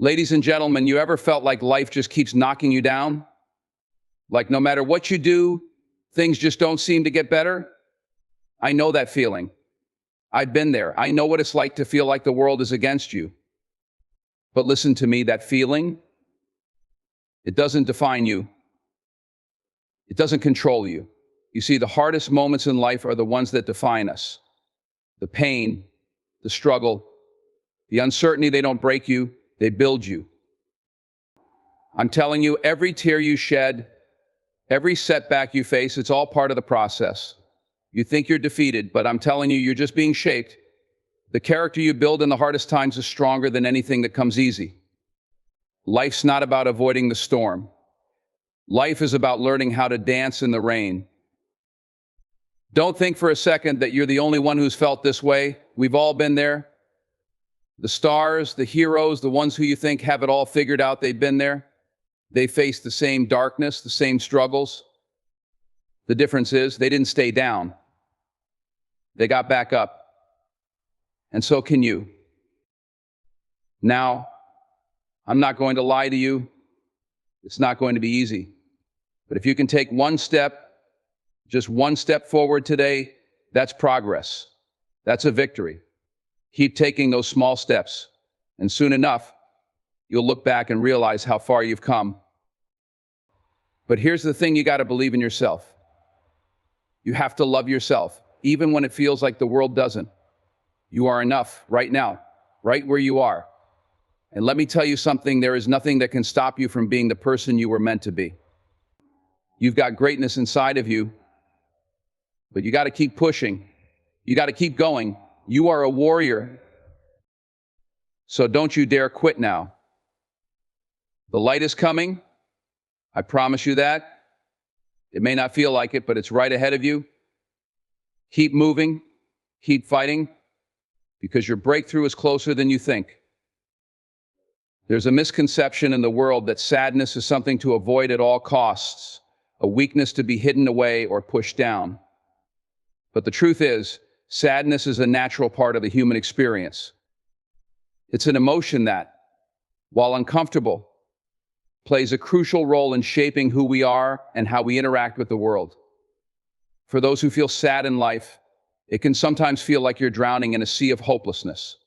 Ladies and gentlemen, you ever felt like life just keeps knocking you down? Like no matter what you do, things just don't seem to get better? I know that feeling. I've been there. I know what it's like to feel like the world is against you. But listen to me, that feeling, it doesn't define you. It doesn't control you. You see, the hardest moments in life are the ones that define us. The pain, the struggle, the uncertainty, they don't break you, they build you. I'm telling you, every tear you shed, every setback you face, it's all part of the process. You think you're defeated, but I'm telling you, you're just being shaped. The character you build in the hardest times is stronger than anything that comes easy. Life's not about avoiding the storm. Life is about learning how to dance in the rain. Don't think for a second that you're the only one who's felt this way. We've all been there. The stars, the heroes, the ones who you think have it all figured out, they've been there. They faced the same darkness, the same struggles. The difference is they didn't stay down. They got back up. And so can you. Now, I'm not going to lie to you. It's not going to be easy. But if you can take one step, just one step forward today, that's progress. That's a victory. Keep taking those small steps, and soon enough, you'll look back and realize how far you've come. But here's the thing, you got to believe in yourself. You have to love yourself, even when it feels like the world doesn't. You are enough right now, right where you are. And let me tell you something, there is nothing that can stop you from being the person you were meant to be. You've got greatness inside of you, but you got to keep pushing. You got to keep going. You are a warrior. So don't you dare quit now. The light is coming. I promise you that. It may not feel like it, but it's right ahead of you. Keep moving. Keep fighting, because your breakthrough is closer than you think. There's a misconception in the world that sadness is something to avoid at all costs, a weakness to be hidden away or pushed down. But the truth is, sadness is a natural part of the human experience. It's an emotion that, while uncomfortable, plays a crucial role in shaping who we are and how we interact with the world. For those who feel sad in life, it can sometimes feel like you're drowning in a sea of hopelessness.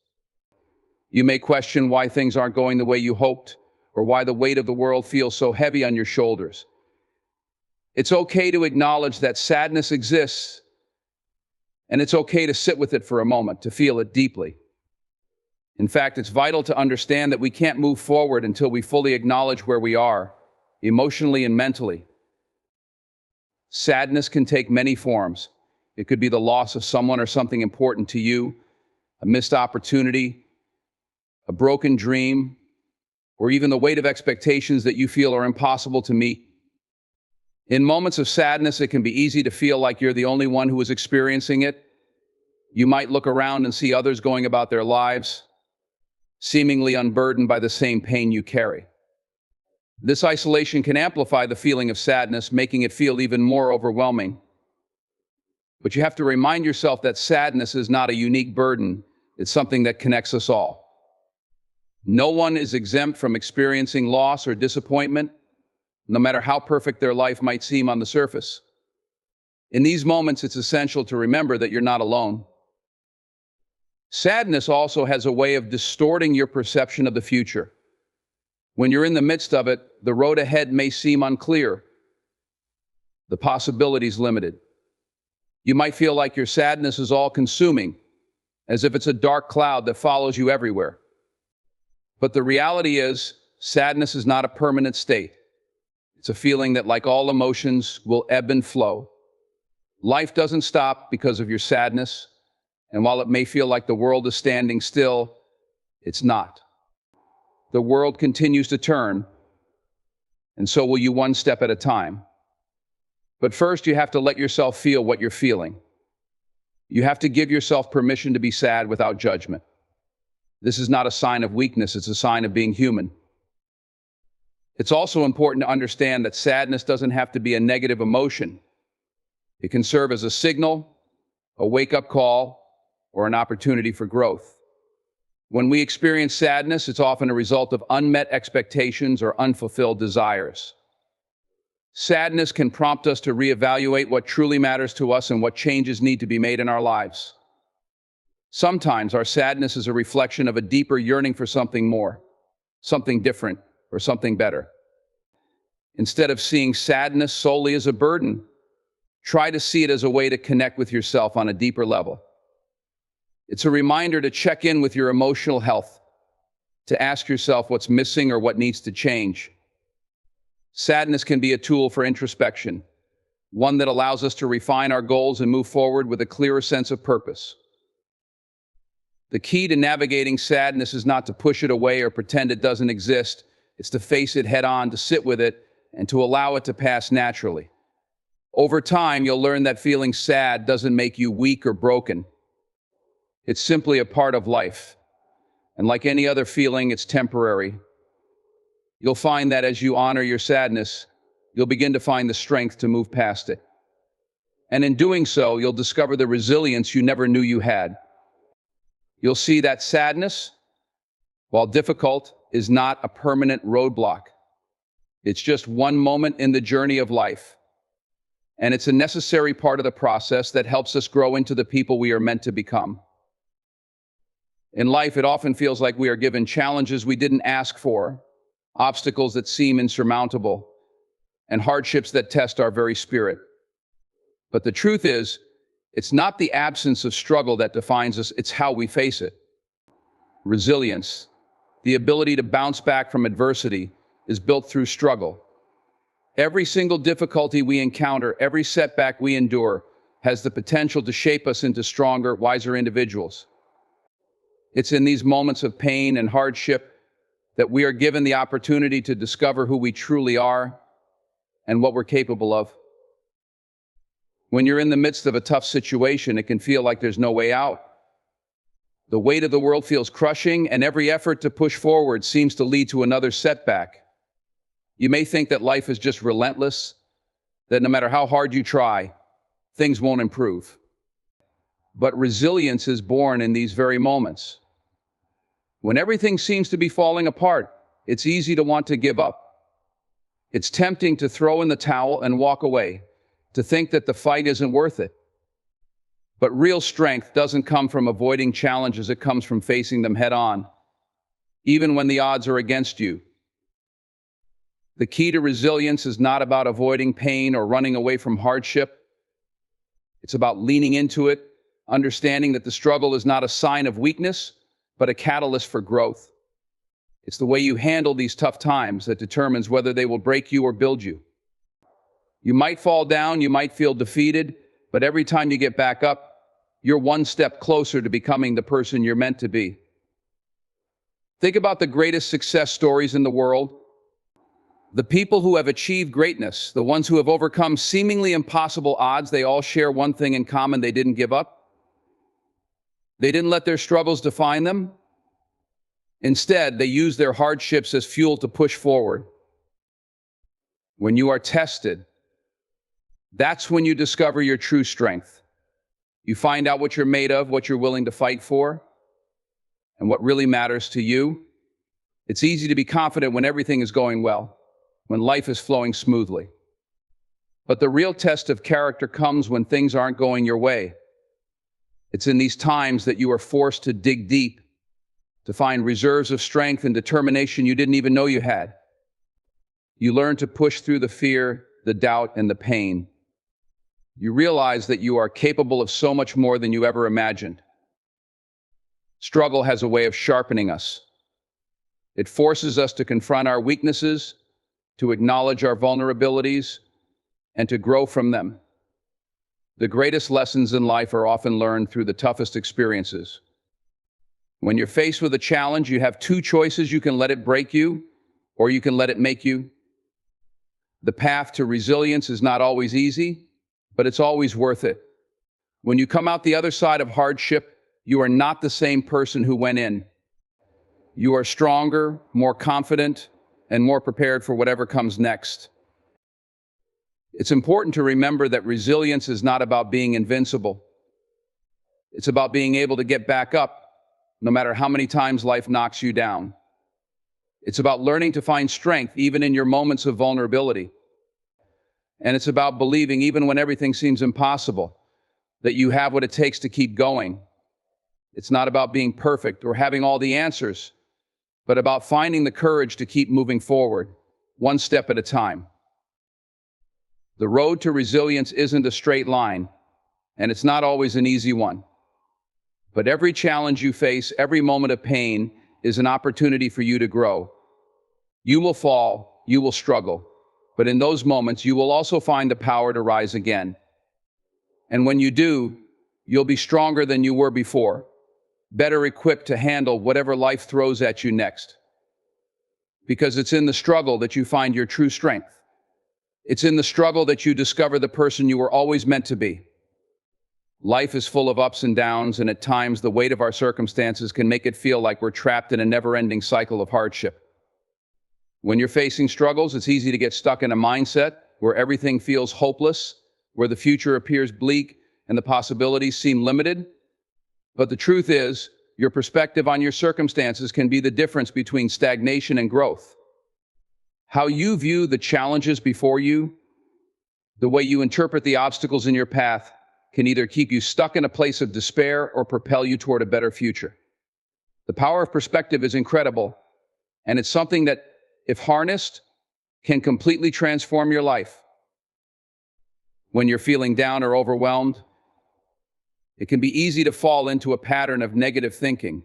You may question why things aren't going the way you hoped, or why the weight of the world feels so heavy on your shoulders. It's okay to acknowledge that sadness exists, and it's okay to sit with it for a moment, to feel it deeply. In fact, it's vital to understand that we can't move forward until we fully acknowledge where we are, emotionally and mentally. Sadness can take many forms. It could be the loss of someone or something important to you, a missed opportunity, a broken dream, or even the weight of expectations that you feel are impossible to meet. In moments of sadness, it can be easy to feel like you're the only one who is experiencing it. You might look around and see others going about their lives, seemingly unburdened by the same pain you carry. This isolation can amplify the feeling of sadness, making it feel even more overwhelming. But you have to remind yourself that sadness is not a unique burden. It's something that connects us all. No one is exempt from experiencing loss or disappointment, no matter how perfect their life might seem on the surface. In these moments, it's essential to remember that you're not alone. Sadness also has a way of distorting your perception of the future. When you're in the midst of it, the road ahead may seem unclear, the possibilities limited. You might feel like your sadness is all-consuming, as if it's a dark cloud that follows you everywhere. But the reality is, sadness is not a permanent state. It's a feeling that, like all emotions, will ebb and flow. Life doesn't stop because of your sadness, and while it may feel like the world is standing still, it's not. The world continues to turn, and so will you, one step at a time. But first, you have to let yourself feel what you're feeling. You have to give yourself permission to be sad without judgment. This is not a sign of weakness, it's a sign of being human. It's also important to understand that sadness doesn't have to be a negative emotion. It can serve as a signal, a wake-up call, or an opportunity for growth. When we experience sadness, it's often a result of unmet expectations or unfulfilled desires. Sadness can prompt us to reevaluate what truly matters to us and what changes need to be made in our lives. Sometimes our sadness is a reflection of a deeper yearning for something more, something different, or something better. Instead of seeing sadness solely as a burden, try to see it as a way to connect with yourself on a deeper level. It's a reminder to check in with your emotional health, to ask yourself what's missing or what needs to change. Sadness can be a tool for introspection, one that allows us to refine our goals and move forward with a clearer sense of purpose. The key to navigating sadness is not to push it away or pretend it doesn't exist. It's to face it head on, to sit with it, and to allow it to pass naturally. Over time, you'll learn that feeling sad doesn't make you weak or broken. It's simply a part of life. And like any other feeling, it's temporary. You'll find that as you honor your sadness, you'll begin to find the strength to move past it. And in doing so, you'll discover the resilience you never knew you had. You'll see that sadness, while difficult, is not a permanent roadblock. It's just one moment in the journey of life. And it's a necessary part of the process that helps us grow into the people we are meant to become. In life, it often feels like we are given challenges we didn't ask for, obstacles that seem insurmountable, and hardships that test our very spirit. But the truth is, it's not the absence of struggle that defines us, it's how we face it. Resilience, the ability to bounce back from adversity, is built through struggle. Every single difficulty we encounter, every setback we endure, has the potential to shape us into stronger, wiser individuals. It's in these moments of pain and hardship that we are given the opportunity to discover who we truly are and what we're capable of. When you're in the midst of a tough situation, it can feel like there's no way out. The weight of the world feels crushing, and every effort to push forward seems to lead to another setback. You may think that life is just relentless, that no matter how hard you try, things won't improve. But resilience is born in these very moments. When everything seems to be falling apart, it's easy to want to give up. It's tempting to throw in the towel and walk away, to think that the fight isn't worth it. But real strength doesn't come from avoiding challenges, it comes from facing them head on, even when the odds are against you. The key to resilience is not about avoiding pain or running away from hardship. It's about leaning into it, understanding that the struggle is not a sign of weakness, but a catalyst for growth. It's the way you handle these tough times that determines whether they will break you or build you. You might fall down, you might feel defeated, but every time you get back up, you're one step closer to becoming the person you're meant to be. Think about the greatest success stories in the world. The people who have achieved greatness, the ones who have overcome seemingly impossible odds, they all share one thing in common: they didn't give up. They didn't let their struggles define them. Instead, they used their hardships as fuel to push forward. When you are tested, that's when you discover your true strength. You find out what you're made of, what you're willing to fight for, and what really matters to you. It's easy to be confident when everything is going well, when life is flowing smoothly. But the real test of character comes when things aren't going your way. It's in these times that you are forced to dig deep, to find reserves of strength and determination you didn't even know you had. You learn to push through the fear, the doubt, and the pain. You realize that you are capable of so much more than you ever imagined. Struggle has a way of sharpening us. It forces us to confront our weaknesses, to acknowledge our vulnerabilities, and to grow from them. The greatest lessons in life are often learned through the toughest experiences. When you're faced with a challenge, you have two choices: you can let it break you, or you can let it make you. The path to resilience is not always easy, but it's always worth it. When you come out the other side of hardship, you are not the same person who went in. You are stronger, more confident, and more prepared for whatever comes next. It's important to remember that resilience is not about being invincible. It's about being able to get back up no matter how many times life knocks you down. It's about learning to find strength even in your moments of vulnerability. And it's about believing, even when everything seems impossible, that you have what it takes to keep going. It's not about being perfect or having all the answers, but about finding the courage to keep moving forward, one step at a time. The road to resilience isn't a straight line, and it's not always an easy one. But every challenge you face, every moment of pain, is an opportunity for you to grow. You will fall, you will struggle, but in those moments, you will also find the power to rise again. And when you do, you'll be stronger than you were before, better equipped to handle whatever life throws at you next. Because it's in the struggle that you find your true strength. It's in the struggle that you discover the person you were always meant to be. Life is full of ups and downs, and at times the weight of our circumstances can make it feel like we're trapped in a never-ending cycle of hardship. When you're facing struggles, it's easy to get stuck in a mindset where everything feels hopeless, where the future appears bleak and the possibilities seem limited. But the truth is, your perspective on your circumstances can be the difference between stagnation and growth. How you view the challenges before you, the way you interpret the obstacles in your path, can either keep you stuck in a place of despair or propel you toward a better future. The power of perspective is incredible, and it's something that, if harnessed, can completely transform your life. When you're feeling down or overwhelmed, it can be easy to fall into a pattern of negative thinking.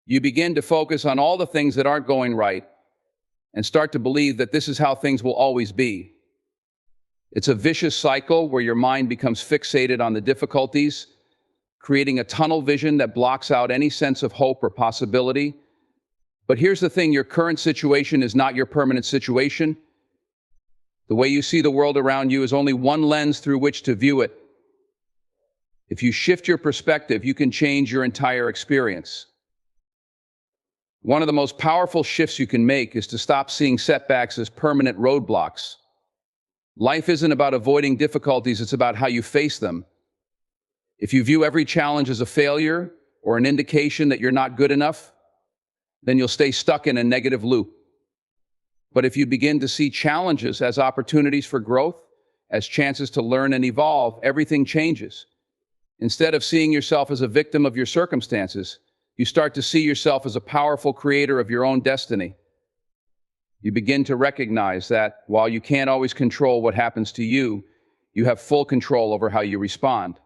You begin to focus on all the things that aren't going right and start to believe that this is how things will always be. It's a vicious cycle where your mind becomes fixated on the difficulties, creating a tunnel vision that blocks out any sense of hope or possibility. But here's the thing, your current situation is not your permanent situation. The way you see the world around you is only one lens through which to view it. If you shift your perspective, you can change your entire experience. One of the most powerful shifts you can make is to stop seeing setbacks as permanent roadblocks. Life isn't about avoiding difficulties, it's about how you face them. If you view every challenge as a failure or an indication that you're not good enough, then you'll stay stuck in a negative loop. But if you begin to see challenges as opportunities for growth, as chances to learn and evolve, everything changes. Instead of seeing yourself as a victim of your circumstances, you start to see yourself as a powerful creator of your own destiny. You begin to recognize that while you can't always control what happens to you, you have full control over how you respond.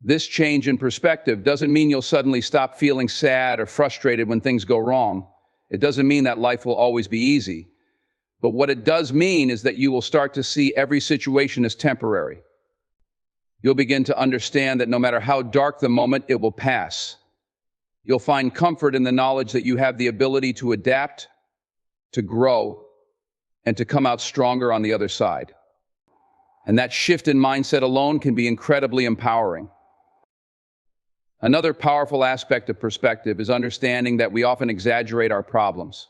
This change in perspective doesn't mean you'll suddenly stop feeling sad or frustrated when things go wrong. It doesn't mean that life will always be easy. But what it does mean is that you will start to see every situation as temporary. You'll begin to understand that no matter how dark the moment, it will pass. You'll find comfort in the knowledge that you have the ability to adapt, to grow, and to come out stronger on the other side. And that shift in mindset alone can be incredibly empowering. Another powerful aspect of perspective is understanding that we often exaggerate our problems.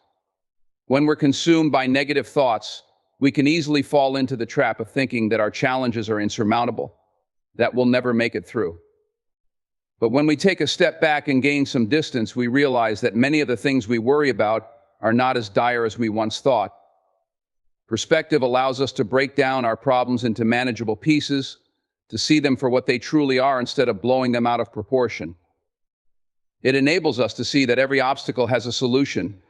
When we're consumed by negative thoughts, we can easily fall into the trap of thinking that our challenges are insurmountable, that we'll never make it through. But when we take a step back and gain some distance, we realize that many of the things we worry about are not as dire as we once thought. Perspective allows us to break down our problems into manageable pieces, to see them for what they truly are instead of blowing them out of proportion. It enables us to see that every obstacle has a solution,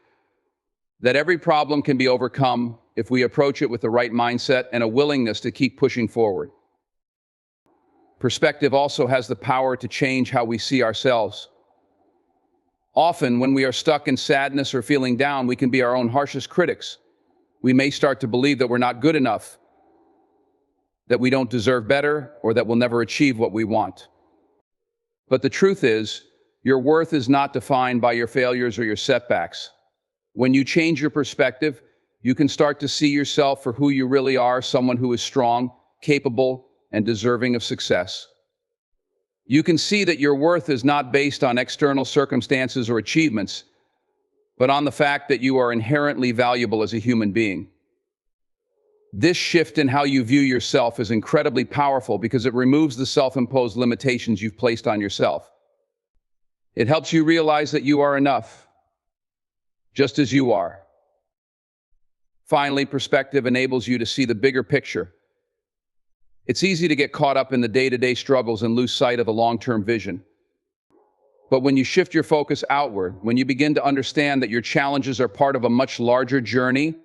that every problem can be overcome if we approach it with the right mindset and a willingness to keep pushing forward. Perspective also has the power to change how we see ourselves. Often, when we are stuck in sadness or feeling down, we can be our own harshest critics. We may start to believe that we're not good enough, that we don't deserve better, or that we'll never achieve what we want. But the truth is, your worth is not defined by your failures or your setbacks. When you change your perspective, you can start to see yourself for who you really are, someone who is strong, capable, and deserving of success. You can see that your worth is not based on external circumstances or achievements, but on the fact that you are inherently valuable as a human being. This shift in how you view yourself is incredibly powerful because it removes the self-imposed limitations you've placed on yourself. It helps you realize that you are enough, just as you are. Finally, perspective enables you to see the bigger picture. It's easy to get caught up in the day-to-day struggles and lose sight of a long-term vision. But when you shift your focus outward, when you begin to understand that your challenges are part of a much larger journey,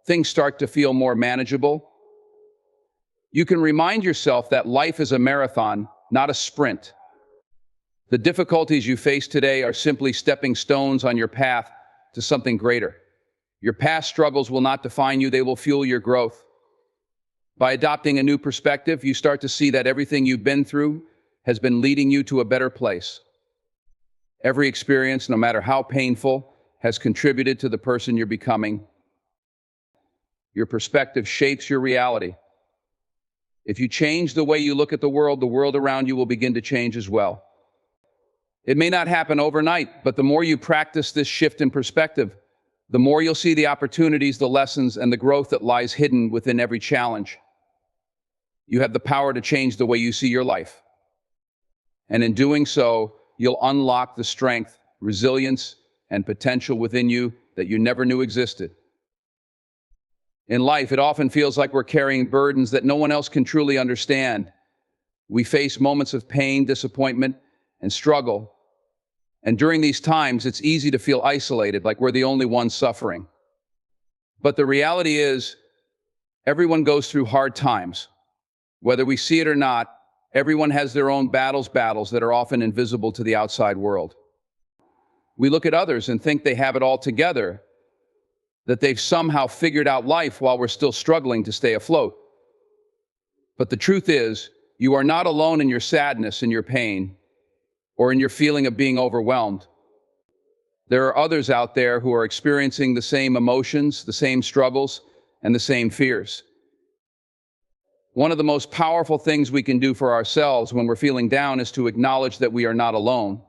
things start to feel more manageable. You can remind yourself that life is a marathon, not a sprint. The difficulties you face today are simply stepping stones on your path to something greater. Your past struggles will not define you, they will fuel your growth. By adopting a new perspective, you start to see that everything you've been through has been leading you to a better place. Every experience, no matter how painful, has contributed to the person you're becoming. Your perspective shapes your reality. If you change the way you look at the world around you will begin to change as well. It may not happen overnight, but the more you practice this shift in perspective, the more you'll see the opportunities, the lessons, and the growth that lies hidden within every challenge. You have the power to change the way you see your life. And in doing so, you'll unlock the strength, resilience, and potential within you that you never knew existed. In life, it often feels like we're carrying burdens that no one else can truly understand. We face moments of pain, disappointment, and struggle. And during these times, it's easy to feel isolated, like we're the only ones suffering. But the reality is, everyone goes through hard times. Whether we see it or not, everyone has their own battles that are often invisible to the outside world. We look at others and think they have it all together, that they've somehow figured out life while we're still struggling to stay afloat. But the truth is, you are not alone in your sadness and your pain, or in your feeling of being overwhelmed. There are others out there who are experiencing the same emotions, the same struggles, and the same fears. One of the most powerful things we can do for ourselves when we're feeling down is to acknowledge that we are not alone.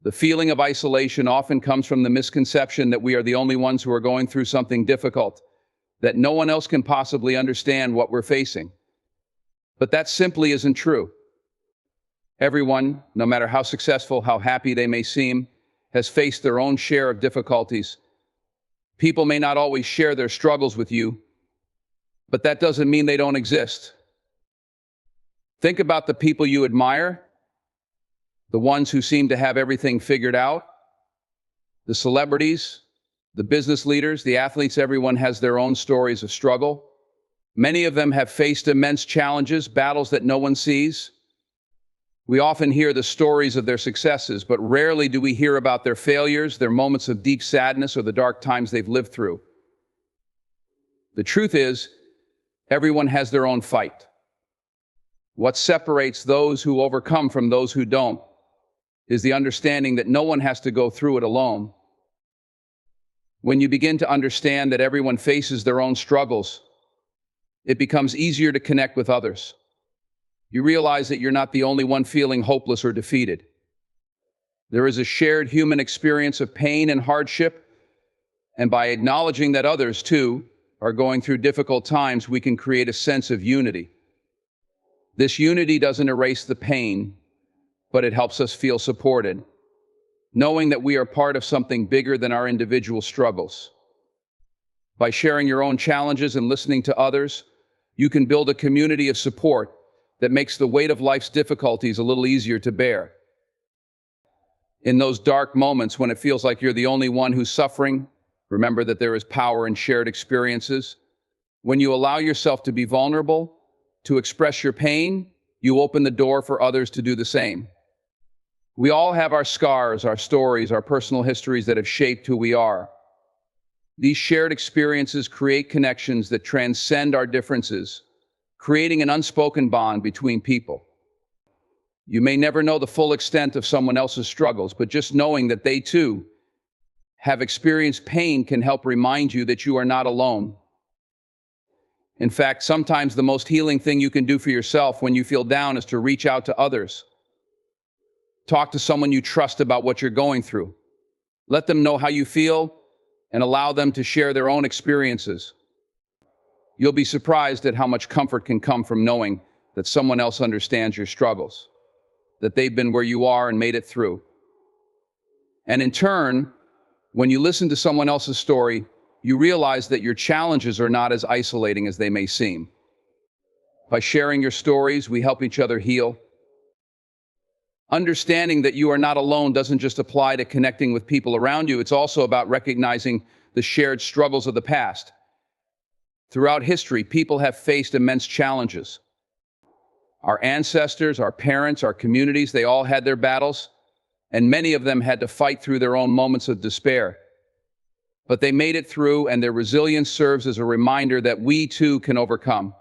The feeling of isolation often comes from the misconception that we are the only ones who are going through something difficult, that no one else can possibly understand what we're facing. But that simply isn't true. Everyone, no matter how successful, how happy they may seem, has faced their own share of difficulties. People may not always share their struggles with you, but that doesn't mean they don't exist. Think about the people you admire, the ones who seem to have everything figured out, the celebrities, the business leaders, the athletes. Everyone has their own stories of struggle. Many of them have faced immense challenges, battles that no one sees. We often hear the stories of their successes, but rarely do we hear about their failures, their moments of deep sadness, or the dark times they've lived through. The truth is, everyone has their own fight. What separates those who overcome from those who don't is the understanding that no one has to go through it alone. When you begin to understand that everyone faces their own struggles, it becomes easier to connect with others. You realize that you're not the only one feeling hopeless or defeated. There is a shared human experience of pain and hardship, and by acknowledging that others, too, are going through difficult times, we can create a sense of unity. This unity doesn't erase the pain, but it helps us feel supported, knowing that we are part of something bigger than our individual struggles. By sharing your own challenges and listening to others, you can build a community of support that makes the weight of life's difficulties a little easier to bear. In those dark moments when it feels like you're the only one who's suffering, remember that there is power in shared experiences. When you allow yourself to be vulnerable, to express your pain, you open the door for others to do the same. We all have our scars, our stories, our personal histories that have shaped who we are. These shared experiences create connections that transcend our differences, creating an unspoken bond between people. You may never know the full extent of someone else's struggles, but just knowing that they too have experienced pain can help remind you that you are not alone. In fact, sometimes the most healing thing you can do for yourself when you feel down is to reach out to others. Talk to someone you trust about what you're going through. Let them know how you feel and allow them to share their own experiences. You'll be surprised at how much comfort can come from knowing that someone else understands your struggles, that they've been where you are and made it through. And in turn, when you listen to someone else's story, you realize that your challenges are not as isolating as they may seem. By sharing your stories, we help each other heal. Understanding that you are not alone doesn't just apply to connecting with people around you, it's also about recognizing the shared struggles of the past. Throughout history, people have faced immense challenges. Our ancestors, our parents, our communities, they all had their battles, and many of them had to fight through their own moments of despair. But they made it through, and their resilience serves as a reminder that we too can overcome.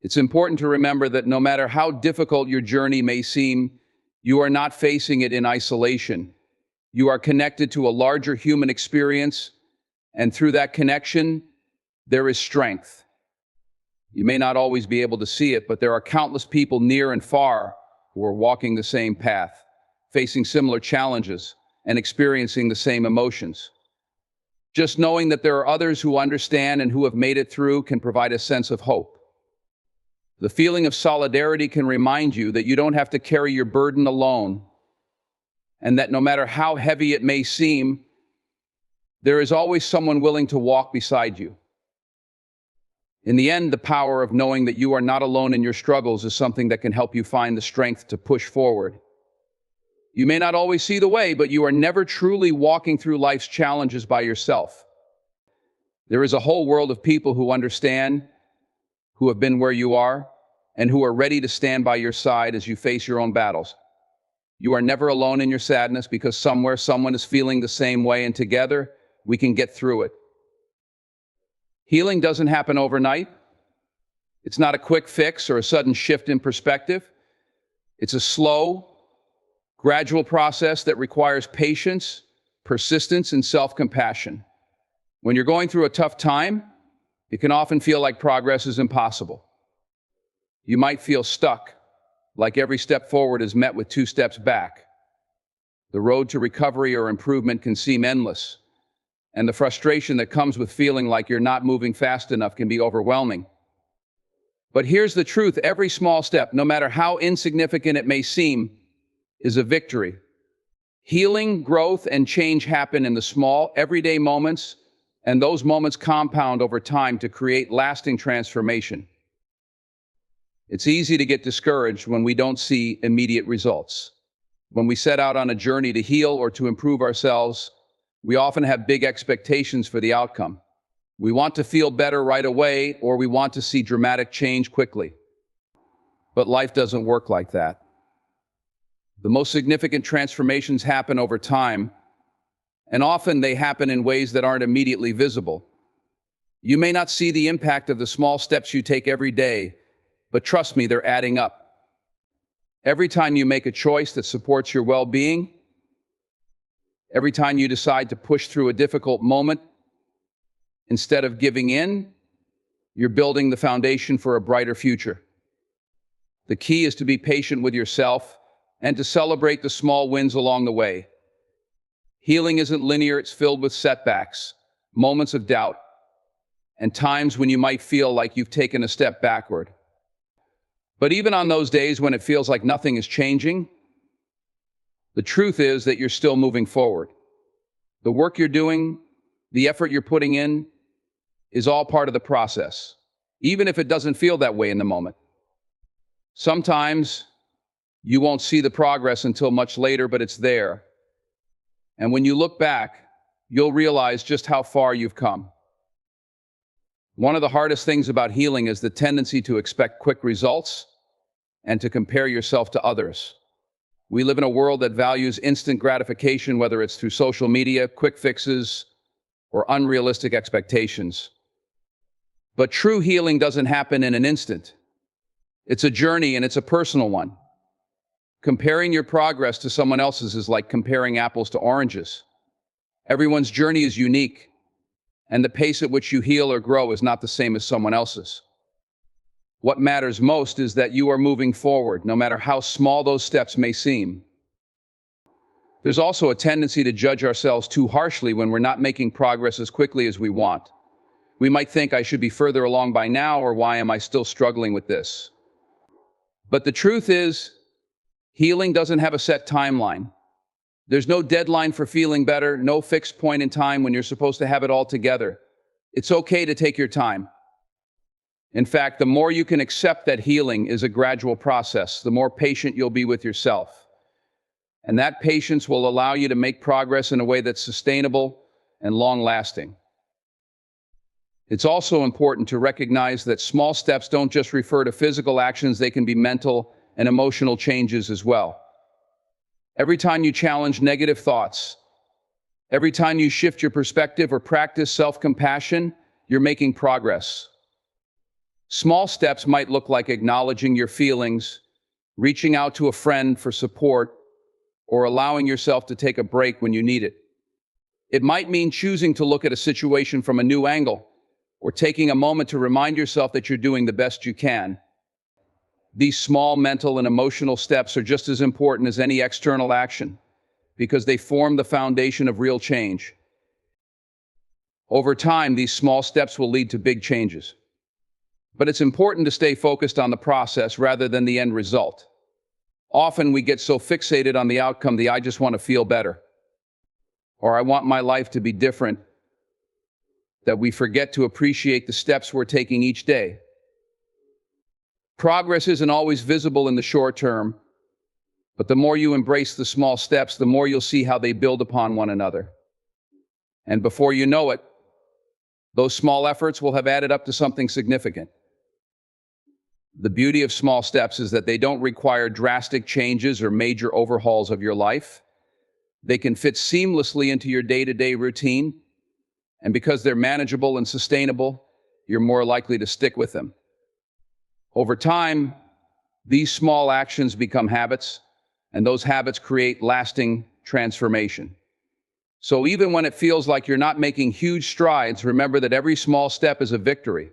It's important to remember that no matter how difficult your journey may seem, you are not facing it in isolation. You are connected to a larger human experience, and through that connection, there is strength. You may not always be able to see it, but there are countless people near and far who are walking the same path, facing similar challenges, and experiencing the same emotions. Just knowing that there are others who understand and who have made it through can provide a sense of hope. The feeling of solidarity can remind you that you don't have to carry your burden alone, and that no matter how heavy it may seem, there is always someone willing to walk beside you. In the end, the power of knowing that you are not alone in your struggles is something that can help you find the strength to push forward. You may not always see the way, but you are never truly walking through life's challenges by yourself. There is a whole world of people who understand, who have been where you are, and who are ready to stand by your side as you face your own battles. You are never alone in your sadness, because somewhere someone is feeling the same way, and together we can get through it. Healing doesn't happen overnight. It's not a quick fix or a sudden shift in perspective. It's a slow, gradual process that requires patience, persistence, and self-compassion. When you're going through a tough time, it can often feel like progress is impossible. You might feel stuck, like every step forward is met with 2 steps back. The road to recovery or improvement can seem endless, and the frustration that comes with feeling like you're not moving fast enough can be overwhelming. But here's the truth: every small step, no matter how insignificant it may seem, is a victory. Healing, growth, and change happen in the small, everyday moments, and those moments compound over time to create lasting transformation. It's easy to get discouraged when we don't see immediate results. When we set out on a journey to heal or to improve ourselves, we often have big expectations for the outcome. We want to feel better right away, or we want to see dramatic change quickly. But life doesn't work like that. The most significant transformations happen over time, and often they happen in ways that aren't immediately visible. You may not see the impact of the small steps you take every day, but trust me, they're adding up. Every time you make a choice that supports your well-being, every time you decide to push through a difficult moment instead of giving in, you're building the foundation for a brighter future. The key is to be patient with yourself and to celebrate the small wins along the way. Healing isn't linear, it's filled with setbacks, moments of doubt, and times when you might feel like you've taken a step backward. But even on those days when it feels like nothing is changing, the truth is that you're still moving forward. The work you're doing, the effort you're putting in, is all part of the process, even if it doesn't feel that way in the moment. Sometimes you won't see the progress until much later, but it's there. And when you look back, you'll realize just how far you've come. One of the hardest things about healing is the tendency to expect quick results and to compare yourself to others. We live in a world that values instant gratification, whether it's through social media, quick fixes, or unrealistic expectations. But true healing doesn't happen in an instant. It's a journey, and it's a personal one. Comparing your progress to someone else's is like comparing apples to oranges. Everyone's journey is unique, and the pace at which you heal or grow is not the same as someone else's. What matters most is that you are moving forward, no matter how small those steps may seem. There's also a tendency to judge ourselves too harshly when we're not making progress as quickly as we want. We might think, I should be further along by now, or why am I still struggling with this? But the truth is, healing doesn't have a set timeline. There's no deadline for feeling better, no fixed point in time when you're supposed to have it all together. It's okay to take your time. In fact, the more you can accept that healing is a gradual process, the more patient you'll be with yourself. And that patience will allow you to make progress in a way that's sustainable and long-lasting. It's also important to recognize that small steps don't just refer to physical actions, they can be mental and emotional changes as well. Every time you challenge negative thoughts, every time you shift your perspective or practice self-compassion, you're making progress. Small steps might look like acknowledging your feelings, reaching out to a friend for support, or allowing yourself to take a break when you need it. It might mean choosing to look at a situation from a new angle, or taking a moment to remind yourself that you're doing the best you can. These small mental and emotional steps are just as important as any external action, because they form the foundation of real change. Over time, these small steps will lead to big changes. But it's important to stay focused on the process rather than the end result. Often we get so fixated on the outcome, I just want to feel better, or I want my life to be different, that we forget to appreciate the steps we're taking each day. Progress isn't always visible in the short term, but the more you embrace the small steps, the more you'll see how they build upon one another. And before you know it, those small efforts will have added up to something significant. The beauty of small steps is that they don't require drastic changes or major overhauls of your life. They can fit seamlessly into your day-to-day routine, and because they're manageable and sustainable, you're more likely to stick with them. Over time, these small actions become habits, and those habits create lasting transformation. So even when it feels like you're not making huge strides, remember that every small step is a victory.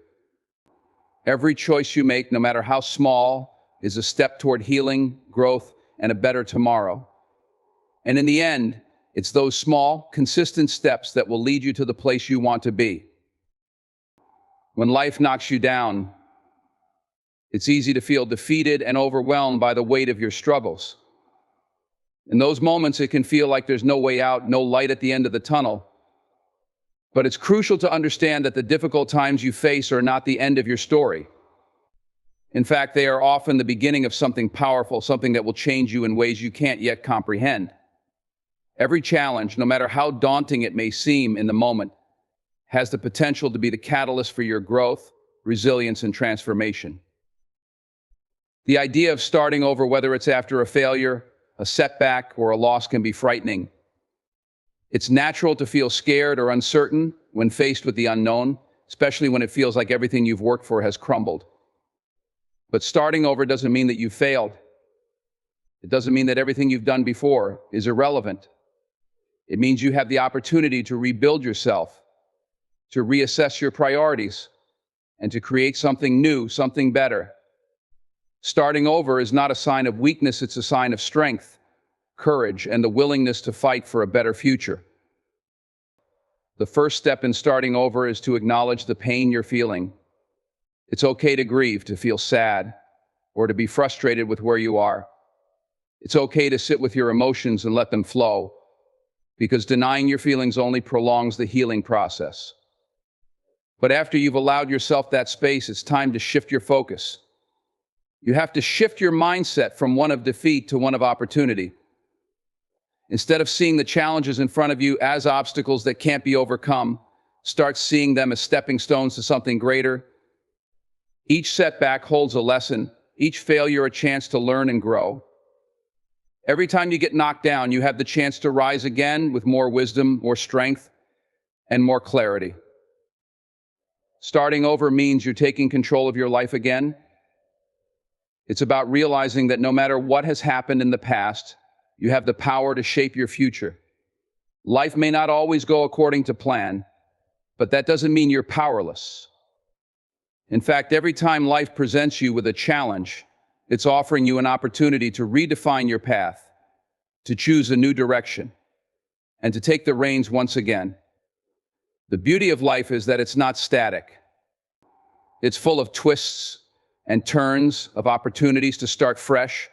Every choice you make, no matter how small, is a step toward healing, growth, and a better tomorrow. And in the end, it's those small, consistent steps that will lead you to the place you want to be. When life knocks you down, it's easy to feel defeated and overwhelmed by the weight of your struggles. In those moments, it can feel like there's no way out, no light at the end of the tunnel. But it's crucial to understand that the difficult times you face are not the end of your story. In fact, they are often the beginning of something powerful, something that will change you in ways you can't yet comprehend. Every challenge, no matter how daunting it may seem in the moment, has the potential to be the catalyst for your growth, resilience, and transformation. The idea of starting over, whether it's after a failure, a setback, or a loss, can be frightening. It's natural to feel scared or uncertain when faced with the unknown, especially when it feels like everything you've worked for has crumbled. But starting over doesn't mean that you failed. It doesn't mean that everything you've done before is irrelevant. It means you have the opportunity to rebuild yourself, to reassess your priorities, and to create something new, something better. Starting over is not a sign of weakness, it's a sign of strength, courage, and the willingness to fight for a better future. The first step in starting over is to acknowledge the pain you're feeling. It's okay to grieve, to feel sad, or to be frustrated with where you are. It's okay to sit with your emotions and let them flow, because denying your feelings only prolongs the healing process. But after you've allowed yourself that space, it's time to shift your focus. You have to shift your mindset from one of defeat to one of opportunity. Instead of seeing the challenges in front of you as obstacles that can't be overcome, start seeing them as stepping stones to something greater. Each setback holds a lesson, each failure a chance to learn and grow. Every time you get knocked down, you have the chance to rise again with more wisdom, more strength, and more clarity. Starting over means you're taking control of your life again. It's about realizing that no matter what has happened in the past, you have the power to shape your future. Life may not always go according to plan, but that doesn't mean you're powerless. In fact, every time life presents you with a challenge, it's offering you an opportunity to redefine your path, to choose a new direction, and to take the reins once again. The beauty of life is that it's not static. It's full of twists and turns, of opportunities to start fresh,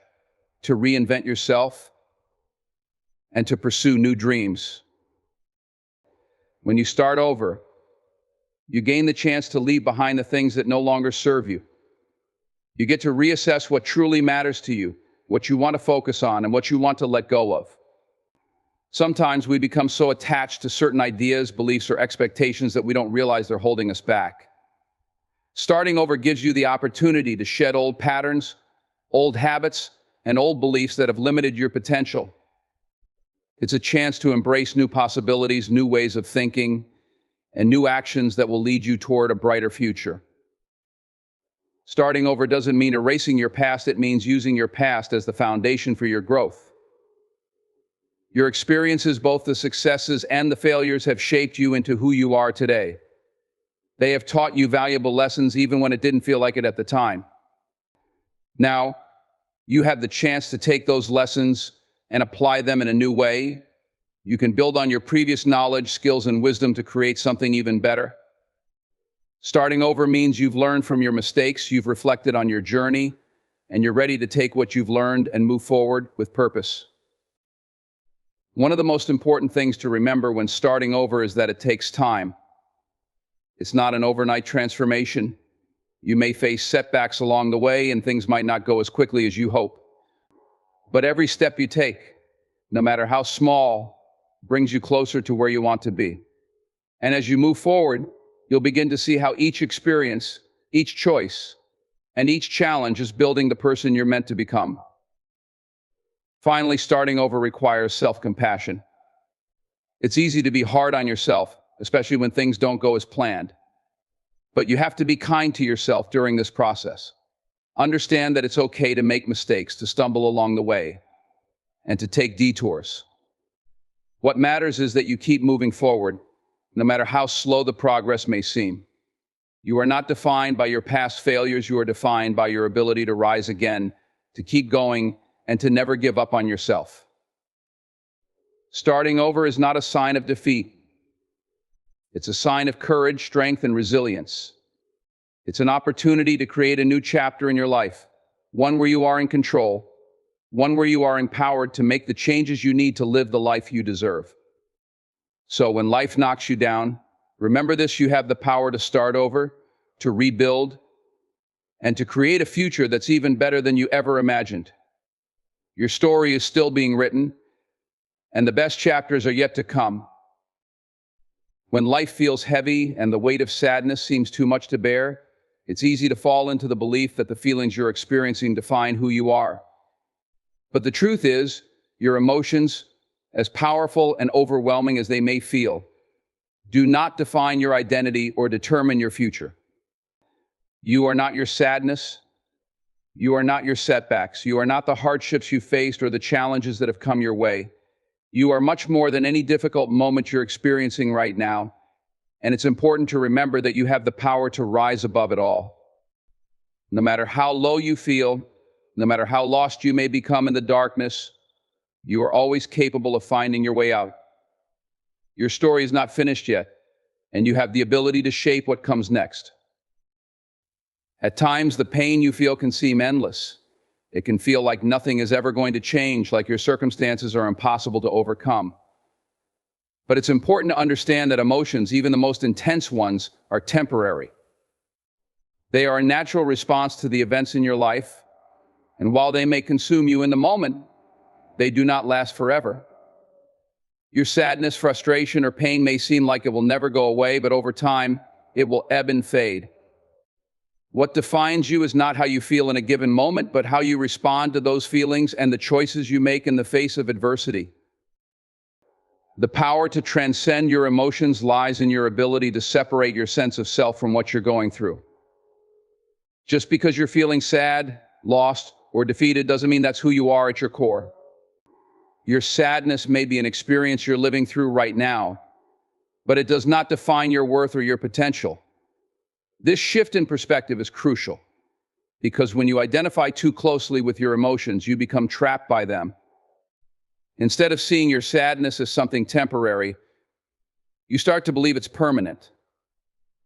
to reinvent yourself. and to pursue new dreams. When you start over, you gain the chance to leave behind the things that no longer serve you. You get to reassess what truly matters to you, what you want to focus on, and what you want to let go of. Sometimes we become so attached to certain ideas, beliefs, or expectations that we don't realize they're holding us back. Starting over gives you the opportunity to shed old patterns, old habits, and old beliefs that have limited your potential. It's a chance to embrace new possibilities, new ways of thinking, and new actions that will lead you toward a brighter future. Starting over doesn't mean erasing your past, it means using your past as the foundation for your growth. Your experiences, both the successes and the failures, have shaped you into who you are today. They have taught you valuable lessons even when it didn't feel like it at the time. Now, you have the chance to take those lessons and apply them in a new way. You can build on your previous knowledge, skills, and wisdom to create something even better. Starting over means you've learned from your mistakes, you've reflected on your journey, and you're ready to take what you've learned and move forward with purpose. One of the most important things to remember when starting over is that it takes time. It's not an overnight transformation. You may face setbacks along the way, and things might not go as quickly as you hope. But every step you take, no matter how small, brings you closer to where you want to be. And as you move forward, you'll begin to see how each experience, each choice, and each challenge is building the person you're meant to become. Finally, starting over requires self-compassion. It's easy to be hard on yourself, especially when things don't go as planned. But you have to be kind to yourself during this process. Understand that it's okay to make mistakes, to stumble along the way, and to take detours. What matters is that you keep moving forward, no matter how slow the progress may seem. You are not defined by your past failures, you are defined by your ability to rise again, to keep going, and to never give up on yourself. Starting over is not a sign of defeat. It's a sign of courage, strength, and resilience. It's an opportunity to create a new chapter in your life, one where you are in control, one where you are empowered to make the changes you need to live the life you deserve. So when life knocks you down, remember this: you have the power to start over, to rebuild, and to create a future that's even better than you ever imagined. Your story is still being written, and the best chapters are yet to come. When life feels heavy and the weight of sadness seems too much to bear, it's easy to fall into the belief that the feelings you're experiencing define who you are. But the truth is, your emotions, as powerful and overwhelming as they may feel, do not define your identity or determine your future. You are not your sadness. You are not your setbacks. You are not the hardships you faced or the challenges that have come your way. You are much more than any difficult moment you're experiencing right now, and it's important to remember that you have the power to rise above it all. No matter how low you feel, no matter how lost you may become in the darkness, you are always capable of finding your way out. Your story is not finished yet, and you have the ability to shape what comes next. At times, the pain you feel can seem endless. It can feel like nothing is ever going to change, like your circumstances are impossible to overcome. But it's important to understand that emotions, even the most intense ones, are temporary. They are a natural response to the events in your life, and while they may consume you in the moment, they do not last forever. Your sadness, frustration, or pain may seem like it will never go away, but over time, it will ebb and fade. What defines you is not how you feel in a given moment, but how you respond to those feelings and the choices you make in the face of adversity. The power to transcend your emotions lies in your ability to separate your sense of self from what you're going through. Just because you're feeling sad, lost, or defeated doesn't mean that's who you are at your core. Your sadness may be an experience you're living through right now, but it does not define your worth or your potential. This shift in perspective is crucial, because when you identify too closely with your emotions, you become trapped by them. Instead of seeing your sadness as something temporary, you start to believe it's permanent.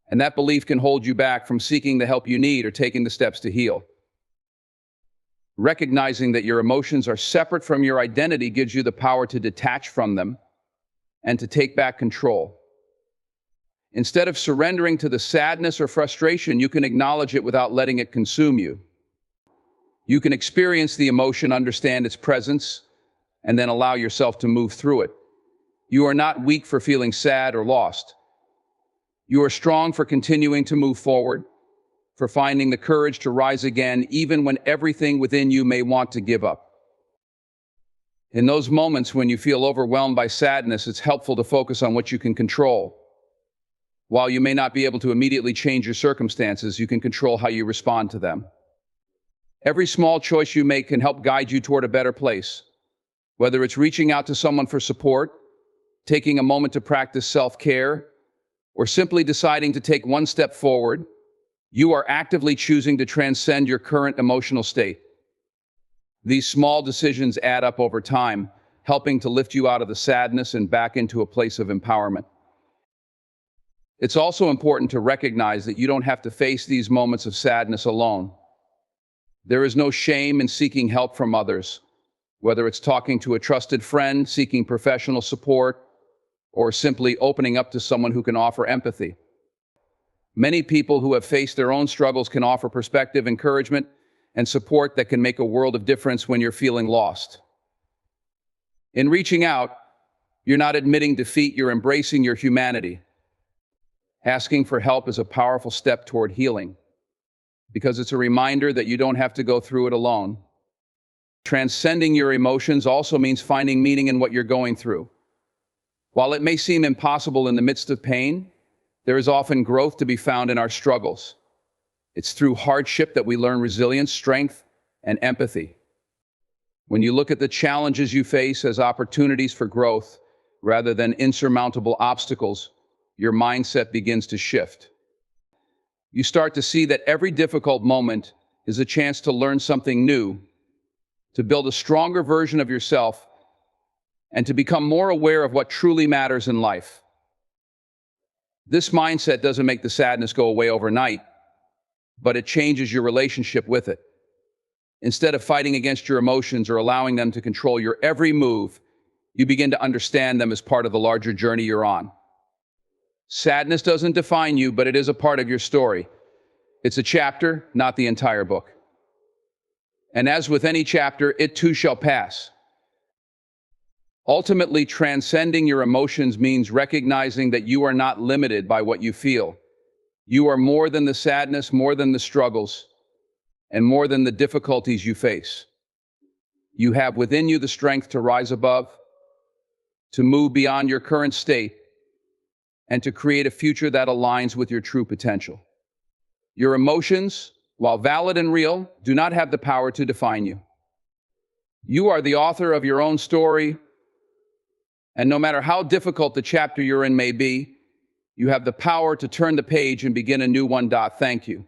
And that belief can hold you back from seeking the help you need or taking the steps to heal. Recognizing that your emotions are separate from your identity gives you the power to detach from them and to take back control. Instead of surrendering to the sadness or frustration, you can acknowledge it without letting it consume you. You can experience the emotion, understand its presence, and then allow yourself to move through it. You are not weak for feeling sad or lost. You are strong for continuing to move forward, for finding the courage to rise again, even when everything within you may want to give up. In those moments when you feel overwhelmed by sadness, it's helpful to focus on what you can control. While you may not be able to immediately change your circumstances, you can control how you respond to them. Every small choice you make can help guide you toward a better place. Whether it's reaching out to someone for support, taking a moment to practice self-care, or simply deciding to take one step forward, you are actively choosing to transcend your current emotional state. These small decisions add up over time, helping to lift you out of the sadness and back into a place of empowerment. It's also important to recognize that you don't have to face these moments of sadness alone. There is no shame in seeking help from others, whether it's talking to a trusted friend, seeking professional support, or simply opening up to someone who can offer empathy. Many people who have faced their own struggles can offer perspective, encouragement, and support that can make a world of difference when you're feeling lost. In reaching out, you're not admitting defeat, you're embracing your humanity. Asking for help is a powerful step toward healing, because it's a reminder that you don't have to go through it alone. Transcending your emotions also means finding meaning in what you're going through. While it may seem impossible in the midst of pain, there is often growth to be found in our struggles. It's through hardship that we learn resilience, strength, and empathy. When you look at the challenges you face as opportunities for growth rather than insurmountable obstacles, your mindset begins to shift. You start to see that every difficult moment is a chance to learn something new, to build a stronger version of yourself, and to become more aware of what truly matters in life. This mindset doesn't make the sadness go away overnight, but it changes your relationship with it. Instead of fighting against your emotions or allowing them to control your every move, you begin to understand them as part of the larger journey you're on. Sadness doesn't define you, but it is a part of your story. It's a chapter, not the entire book. And as with any chapter, it too shall pass. Ultimately, transcending your emotions means recognizing that you are not limited by what you feel. You are more than the sadness, more than the struggles, and more than the difficulties you face. You have within you the strength to rise above, to move beyond your current state, and to create a future that aligns with your true potential. Your emotions, while valid and real, do not have the power to define you. You are the author of your own story, and no matter how difficult the chapter you're in may be, you have the power to turn the page and begin a new one. Thank you.